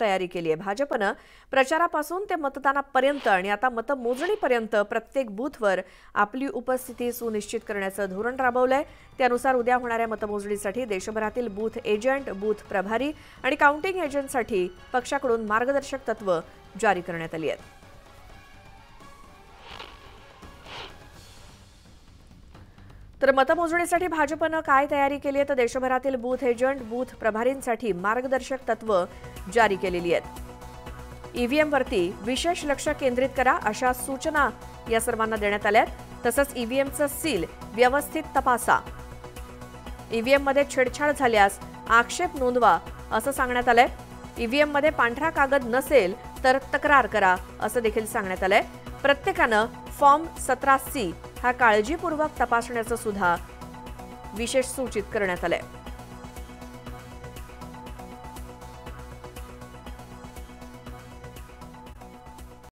तयारी केली आहे। भाजपनं प्रचारापासून ते मतदानापर्यंत आणि आता मतमोजणीपर्यंत प्रत्येक बूथवर आपली उपस्थिती सुनिश्चित करण्याचं धोरण राबवलंय। त्यानुसार उद्या होणाऱ्या मतमोजणीसाठी देशभरातील बूथ एजंट, बूथ प्रभारी आणि काउंटिंग एजंटसाठी पक्षाकडून मार्गदर्शक तत्त्व जारी करण्यात आली आहेत। तर मतमोजणीसाठी भाजपनं काय तयारी केली आहे तर देशभरातील बूथ एजंट, बूथ प्रभारींसाठी मार्गदर्शक तत्व जारी केलेली आहेत। ईव्हीएमवरती विशेष लक्ष केंद्रित करा अशा सूचना या सर्वांना देण्यात आल्या आहेत। तसंच ईव्हीएमचं सील व्यवस्थित तपासा, ईव्हीएममध्ये छेडछाड झाल्यास आक्षेप नोंदवा असं सांगण्यात आलंय। ईव्हीएममध्ये पांढरा कागद नसेल तर तक्रार करा असं देखील सांगण्यात आलंय। प्रत्येकानं फॉर्म 17C हा काळजीपूर्वक तपासण्याचं सुद्धा विशेष सूचित करण्यात आलंय।